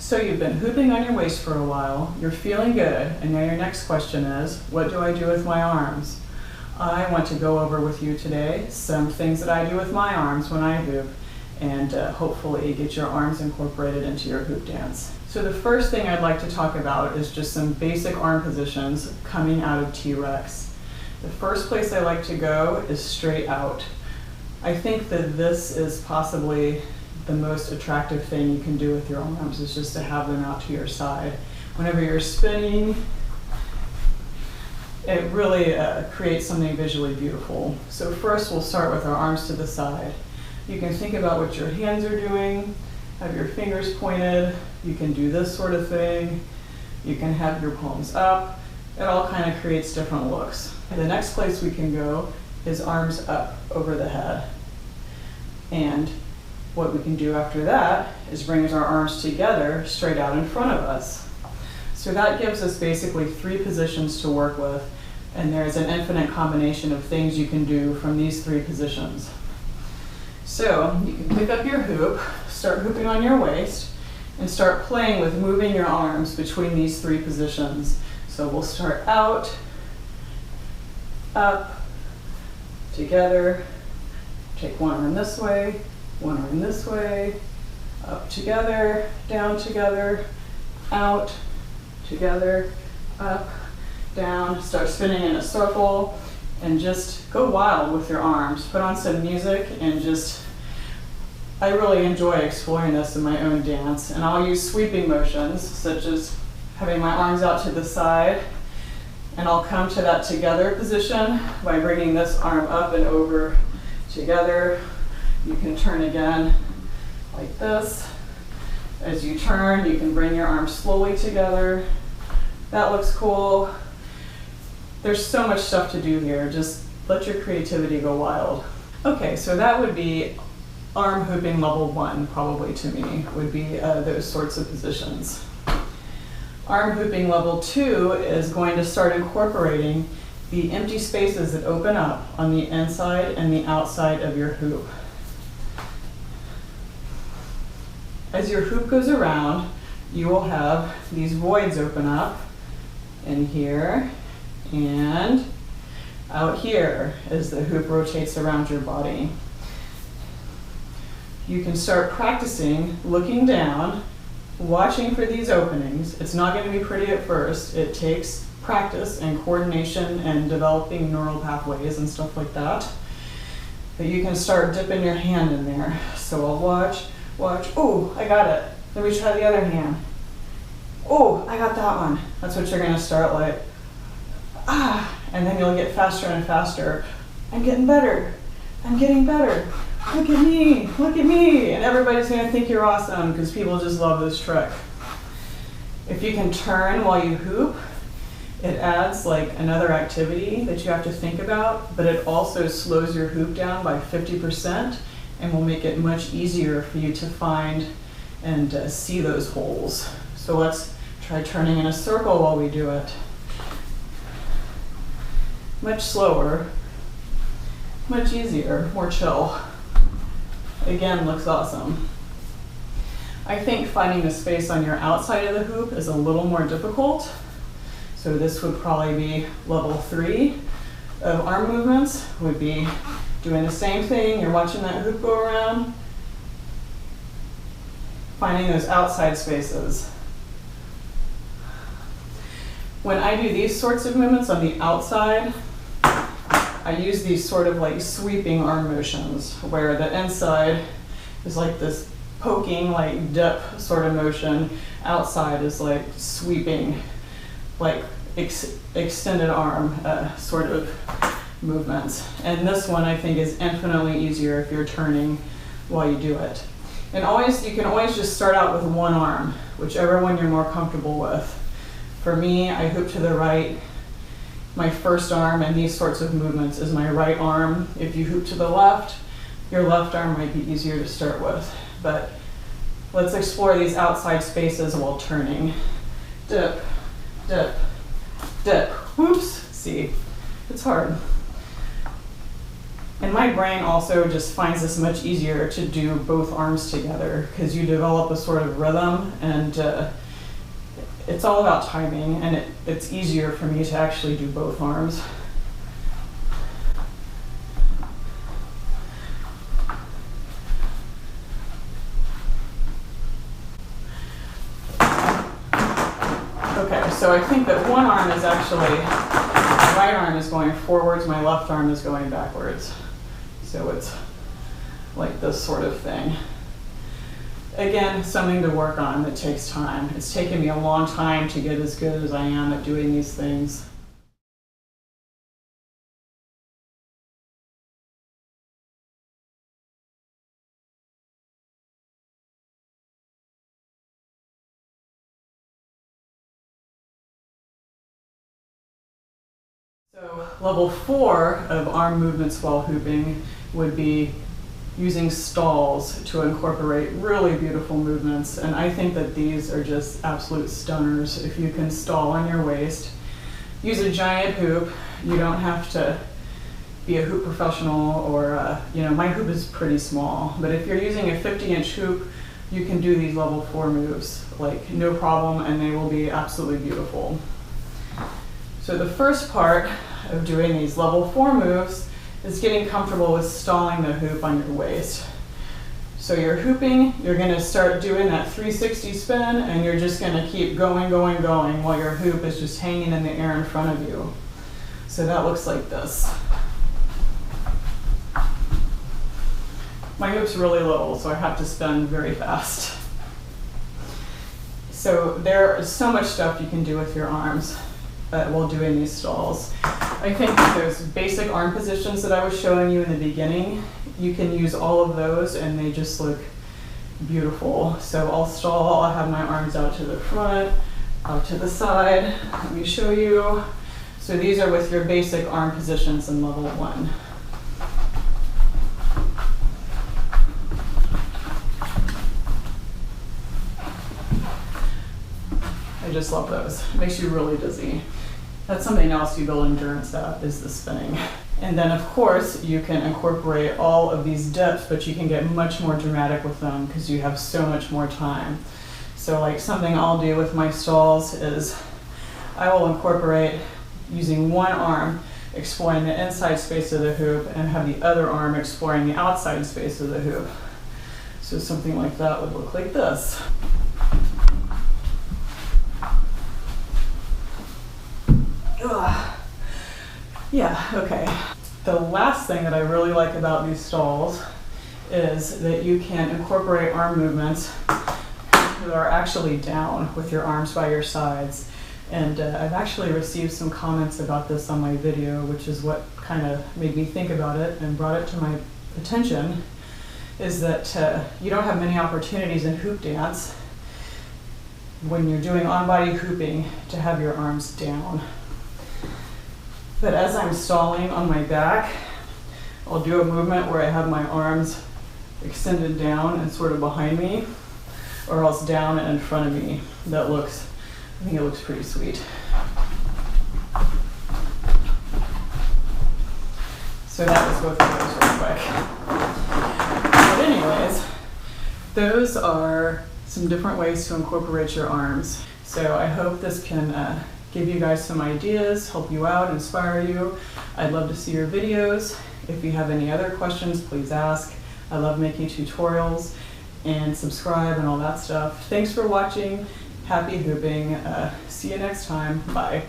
So you've been hooping on your waist for a while, you're feeling good, and now your next question is, what do I do with my arms? I want to go over with you today some things that I do with my arms when I hoop, and hopefully get your arms incorporated into your hoop dance. So the first thing I'd like to talk about is just some basic arm positions coming out of T-Rex. The first place I like to go is straight out. I think that this is possibly the most attractive thing you can do with your arms, is just to have them out to your side. Whenever you're spinning, it really creates something visually beautiful. So first we'll start with our arms to the side. You can think about what your hands are doing, have your fingers pointed, you can do this sort of thing, you can have your palms up. It all kind of creates different looks. The next place we can go is arms up over the head. And what we can do after that is bring our arms together straight out in front of us. So that gives us basically 3 positions to work with, and there's an infinite combination of things you can do from these 3 positions. So you can pick up your hoop, start hooping on your waist, and start playing with moving your arms between these 3 positions. So we'll start out, up, together, take one arm this way, one arm this way, up together, down together, out, together, up, down. Start spinning in a circle and just go wild with your arms. Put on some music and I really enjoy exploring this in my own dance. And I'll use sweeping motions, such as having my arms out to the side, and I'll come to that together position by bringing this arm up and over together. You can turn again like this. As you turn, you can bring your arms slowly together. That looks cool. There's so much stuff to do here. Just let your creativity go wild. Okay, so that would be arm hooping level 1, probably to me, would be those sorts of positions. Arm hooping level 2 is going to start incorporating the empty spaces that open up on the inside and the outside of your hoop. As your hoop goes around, you will have these voids open up in here and out here as the hoop rotates around your body. You can start practicing looking down, watching for these openings. It's not going to be pretty at first. It takes practice and coordination and developing neural pathways and stuff like that. But you can start dipping your hand in there. So I'll watch. Oh, I got it. Let me try the other hand. Oh, I got that one. That's what you're going to start like. And then you'll get faster and faster. I'm getting better. I'm getting better. Look at me. Look at me. And everybody's going to think you're awesome because people just love this trick. If you can turn while you hoop, it adds like another activity that you have to think about, but it also slows your hoop down by 50% and will make it much easier for you to find and see those holes. So let's try turning in a circle while we do it. Much slower, much easier, more chill. Again, looks awesome. I think finding the space on your outside of the hoop is a little more difficult. So this would probably be level 3 of arm movements, would be doing the same thing. You're watching that hoop go around, finding those outside spaces. When I do these sorts of movements on the outside, I use these sort of like sweeping arm motions where the inside is like this poking, like dip sort of motion. Outside is like sweeping, like extended arm sort of movements. And this one I think is infinitely easier if you're turning while you do it. And you can always just start out with one arm, whichever one you're more comfortable with. For me, I hoop to the right. My first arm in these sorts of movements is my right arm. If you hoop to the left, your left arm might be easier to start with. But let's explore these outside spaces while turning. Dip, dip, dip. Whoops, see, it's hard. And my brain also just finds this much easier to do both arms together because you develop a sort of rhythm, and it's all about timing, and it's easier for me to actually do both arms. Okay, so I think that one arm is actually, my right arm is going forwards, my left arm is going backwards. So it's like this sort of thing. Again, something to work on that takes time. It's taken me a long time to get as good as I am at doing these things. So level 4 of arm movements while hooping would be using stalls to incorporate really beautiful movements. And I think that these are just absolute stunners. If you can stall on your waist, use a giant hoop. You don't have to be a hoop professional, or, my hoop is pretty small. But if you're using a 50-inch hoop, you can do these level 4 moves, like no problem, and they will be absolutely beautiful. So the first part of doing these level 4 moves is getting comfortable with stalling the hoop on your waist. So you're hooping, you're going to start doing that 360 spin, and you're just going to keep going, going, going while your hoop is just hanging in the air in front of you. So that looks like this. My hoop's really little, so I have to spin very fast. So there is so much stuff you can do with your arms while doing these stalls. I think that those basic arm positions that I was showing you in the beginning, you can use all of those and they just look beautiful. So I'll stall, I'll have my arms out to the front, out to the side. Let me show you. So these are with your basic arm positions in level 1. I just love those. It makes you really dizzy. That's something else you build endurance at, is the spinning. And then of course you can incorporate all of these dips, but you can get much more dramatic with them because you have so much more time. So like something I'll do with my stalls is I will incorporate using one arm exploring the inside space of the hoop and have the other arm exploring the outside space of the hoop. So something like that would look like this. Ugh. Yeah, okay. The last thing that I really like about these stalls is that you can incorporate arm movements that are actually down with your arms by your sides. And I've actually received some comments about this on my video, which is what kind of made me think about it and brought it to my attention, is that you don't have many opportunities in hoop dance when you're doing on-body hooping to have your arms down. But as I'm stalling on my back, I'll do a movement where I have my arms extended down and sort of behind me, or else down and in front of me. That looks, I think it looks pretty sweet. So that was both of those real quick. But anyways, those are some different ways to incorporate your arms. So I hope this can give you guys some ideas, help you out, inspire you. I'd love to see your videos. If you have any other questions, please ask. I love making tutorials, and subscribe and all that stuff. Thanks for watching. Happy hooping. See you next time. Bye.